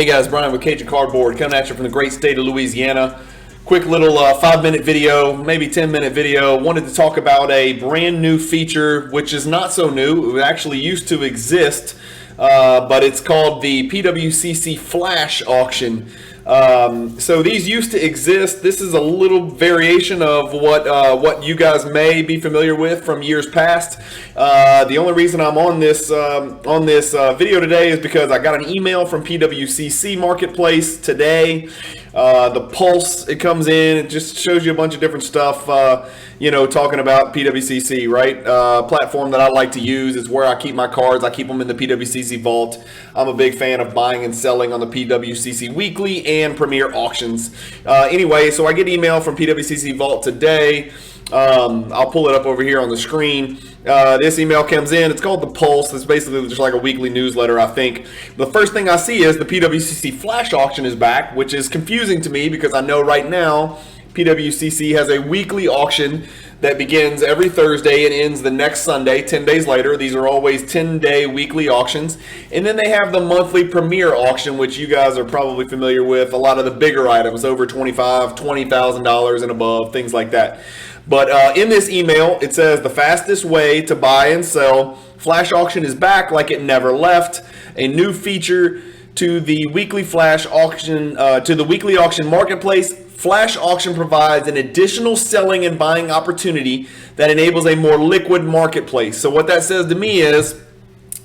Hey guys, Brian with Cajun Cardboard coming at you from the great state of Louisiana. Quick little 5-minute video, maybe 10-minute video. Wanted to talk about a brand new feature, which is not so new. It actually used to exist, but it's called the PWCC Flash Auction. So these used to exist. This is a little variation of what you guys may be familiar with from years past. The only reason I'm on this video today is because I got an email from PWCC Marketplace today. The Pulse, it comes in, it just shows you a bunch of different stuff, talking about PWCC, right? Platform that I like to use. It's where I keep my cards. I keep them in the PWCC Vault. I'm a big fan of buying and selling on the PWCC Weekly and Premier Auctions. Anyway, so I get email from PWCC Vault today. I'll pull it up over here on the screen. This email comes in. It's called the Pulse. It's basically just like a weekly newsletter, I think. The first thing I see is the PWCC Flash Auction is back, which is confusing to me because I know right now PWCC has a weekly auction that begins every Thursday and ends the next Sunday, 10 days later. These are always 10-day weekly auctions. And then they have the monthly Premier Auction, which you guys are probably familiar with. A lot of the bigger items, over $20,000 and above, things like that. But in this email, it says the fastest way to buy and sell. Flash Auction is back like it never left. A new feature to the weekly Flash Auction, to the weekly auction marketplace. Flash Auction provides an additional selling and buying opportunity that enables a more liquid marketplace. So what that says to me is,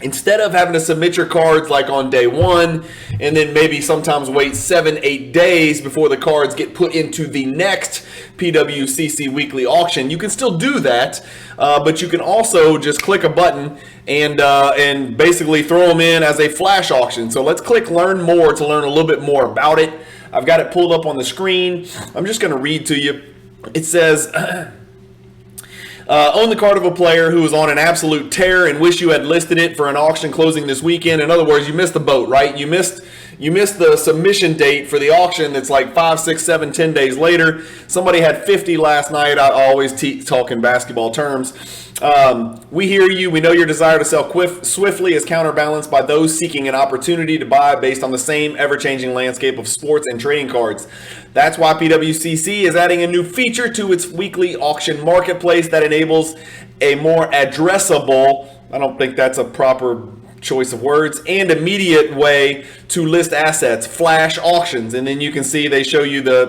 instead of having to submit your cards like on day one and then maybe sometimes wait 7-8 days before the cards get put into the next PWCC weekly auction, you can still do that, but you can also just click a button and basically throw them in as a flash auction. So let's click learn more to learn a little bit more about it. I've got it pulled up on the screen. I'm just going to read to you. It says, own the card of a player who is on an absolute tear and wish you had listed it for an auction closing this weekend. In other words, you missed the boat, right? You missed the submission date for the auction that's like 5, 6, 7, 10 days later. Somebody had 50 last night. I always talk in basketball terms. We hear you. We know your desire to sell swiftly is counterbalanced by those seeking an opportunity to buy based on the same ever-changing landscape of sports and trading cards. That's why PWCC is adding a new feature to its weekly auction marketplace that enables a more addressable, I don't think that's a proper choice of words, and immediate way to list assets, flash auctions. And then you can see they show you the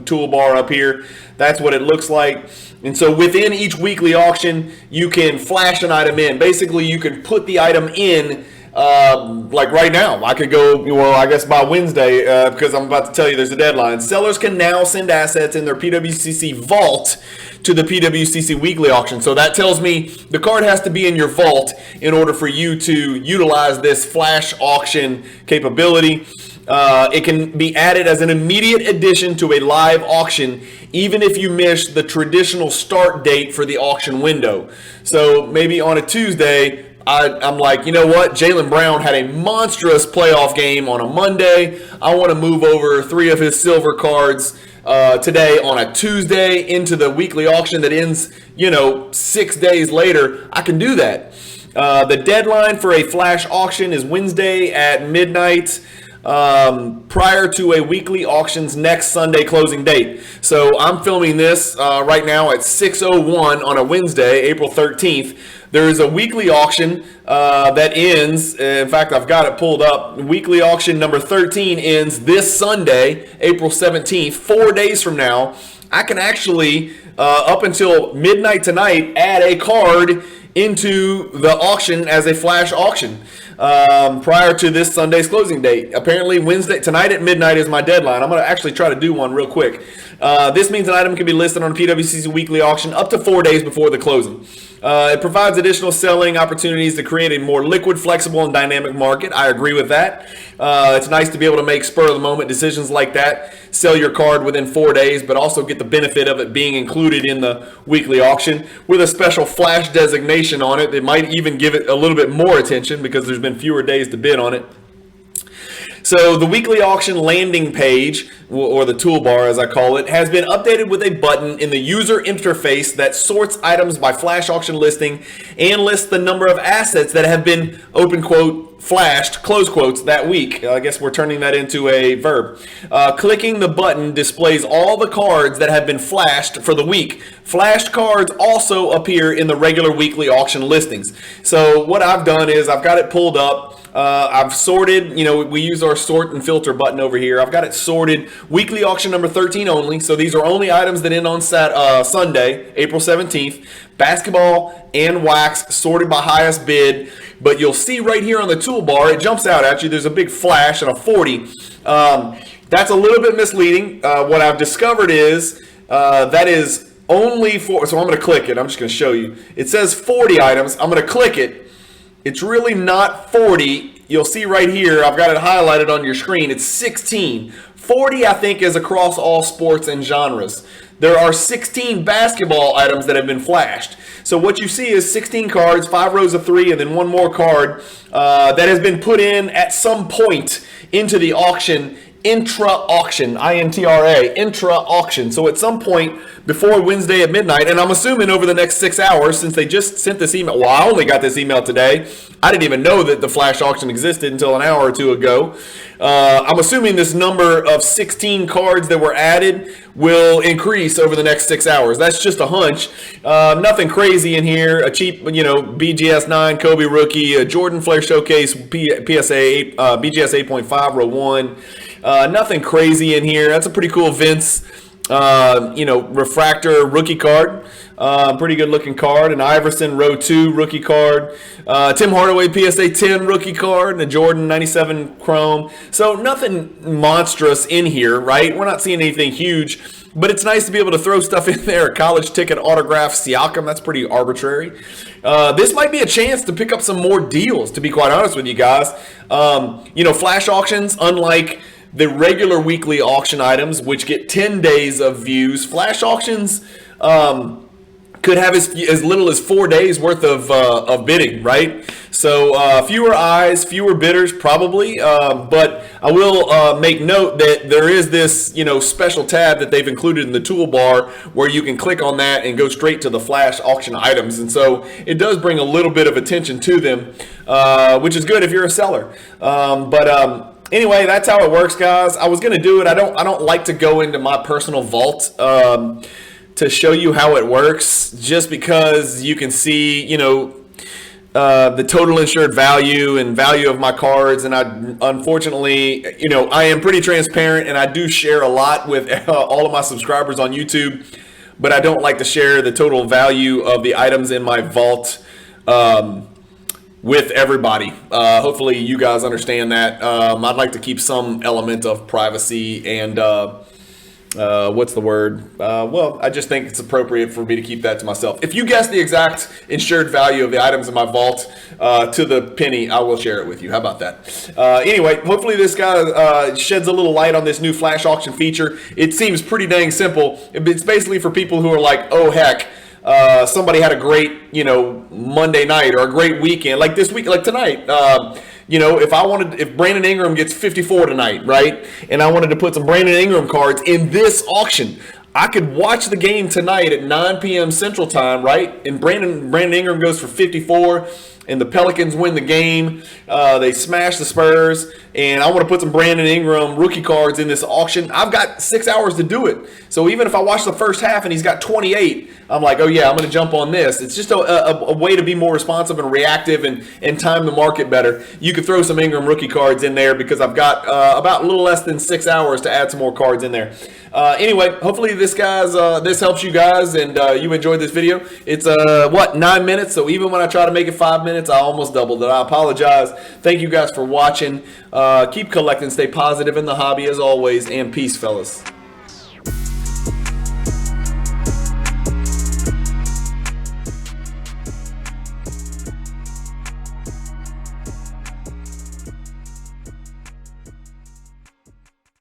toolbar up here. That's what it looks like. And so within each weekly auction, you can flash an item in. Basically, you can put the item in like right now. I could go, well, I guess by Wednesday, because I'm about to tell you there's a deadline. Sellers can now send assets in their PWCC Vault to the PWCC Weekly Auction. So that tells me the card has to be in your vault in order for you to utilize this flash auction capability. It can be added as an immediate addition to a live auction, even if you miss the traditional start date for the auction window. So maybe on a Tuesday, I'm like, you know what? Jaylen Brown had a monstrous playoff game on a Monday. I want to move over 3 of his silver cards today on a Tuesday into the weekly auction that ends, 6 days later. I can do that. The deadline for a flash auction is Wednesday at midnight. Prior to a weekly auction's next Sunday closing date. So I'm filming this right now at 6:01 on a Wednesday, April 13th. There is a weekly auction that ends, in fact, I've got it pulled up. Weekly auction number 13 ends this Sunday, April 17th, 4 days from now. I can actually, up until midnight tonight, add a card into the auction as a flash auction prior to this Sunday's closing date. Apparently Wednesday tonight at midnight is my deadline. I'm going to actually try to do one real quick. This means an item can be listed on PWCC Weekly Auction up to 4 days before the closing. It provides additional selling opportunities to create a more liquid, flexible, and dynamic market. I agree with that. It's nice to be able to make spur-of-the-moment decisions like that, sell your card within 4 days, but also get the benefit of it being included in the weekly auction with a special flash designation on it. It might even give it a little bit more attention because there's been fewer days to bid on it. So the weekly auction landing page, or the toolbar as I call it, has been updated with a button in the user interface that sorts items by flash auction listing and lists the number of assets that have been, open quote, flashed, close quotes, that week. I guess we're turning that into a verb. Clicking the button displays all the cards that have been flashed for the week. Flashed cards also appear in the regular weekly auction listings. So what I've done is I've got it pulled up. I've sorted, we use our sort and filter button over here. I've got it sorted weekly auction number 13 only. So these are only items that end on Sunday, April 17th. Basketball and wax sorted by highest bid. But you'll see right here on the toolbar, it jumps out at you. There's a big flash and a 40. That's a little bit misleading. What I've discovered is that is only for, so I'm going to click it. I'm just going to show you. It says 40 items. I'm going to click it. It's really not 40. You'll see right here, I've got it highlighted on your screen. It's 16. 40, I think, is across all sports and genres. There are 16 basketball items that have been flashed. So what you see is 16 cards, 5 rows of 3, and then one more card that has been put in at some point into the auction, intra-auction, I-N-T-R-A, intra-auction. So at some point before Wednesday at midnight, and I'm assuming over the next 6 hours, since they just sent this email. Well, I only got this email today. I didn't even know that the flash auction existed until an hour or two ago. I'm assuming this number of 16 cards that were added will increase over the next 6 hours. That's just a hunch. Nothing crazy in here. A cheap, BGS 9 Kobe rookie, a Jordan Flair Showcase PSA BGS 8.5 row 1. Nothing crazy in here. That's a pretty cool Vince refractor rookie card. Pretty good looking card. An Iverson row 2 rookie card. Tim Hardaway PSA 10 rookie card and a Jordan 97 chrome. So nothing monstrous in here, right? We're not seeing anything huge, but it's nice to be able to throw stuff in there. A college ticket autograph Siakam, that's pretty arbitrary. This might be a chance to pick up some more deals, to be quite honest with you guys. Flash auctions, unlike the regular weekly auction items, which get 10 days of views, flash auctions could have as little as 4 days worth of bidding, right? So fewer eyes, fewer bidders probably, but I will make note that there is this special tab that they've included in the toolbar where you can click on that and go straight to the flash auction items, and so it does bring a little bit of attention to them, which is good if you're a seller. Anyway, that's how it works, guys. I was going to do it. I don't like to go into my personal vault to show you how it works, just because you can see, the total insured value and value of my cards. And unfortunately, I am pretty transparent, and I do share a lot with all of my subscribers on YouTube, but I don't like to share the total value of the items in my vault with everybody. Hopefully you guys understand that. I'd like to keep some element of privacy and what's the word? Well, I just think it's appropriate for me to keep that to myself. If you guess the exact insured value of the items in my vault to the penny, I will share it with you. How about that? Anyway, hopefully this guy sheds a little light on this new flash auction feature. It seems pretty dang simple. It's basically for people who are like, oh heck, somebody had a great, Monday night or a great weekend, like this week, like tonight. If Brandon Ingram gets 54 tonight, right, and I wanted to put some Brandon Ingram cards in this auction, I could watch the game tonight at 9 p.m. Central Time, right, and Brandon Ingram goes for 54, and the Pelicans win the game. They smash the Spurs, and I want to put some Brandon Ingram rookie cards in this auction. I've got 6 hours to do it. So even if I watch the first half and he's got 28, I'm like, oh yeah, I'm going to jump on this. It's just a way to be more responsive and reactive and time the market better. You could throw some Ingram rookie cards in there because I've got about a little less than 6 hours to add some more cards in there. Anyway, hopefully this helps you guys, and you enjoyed this video. It's 9 minutes, so even when I try to make it 5 minutes, I almost doubled it. I apologize. Thank you guys for watching. Keep collecting, stay positive in the hobby as always, and peace, fellas.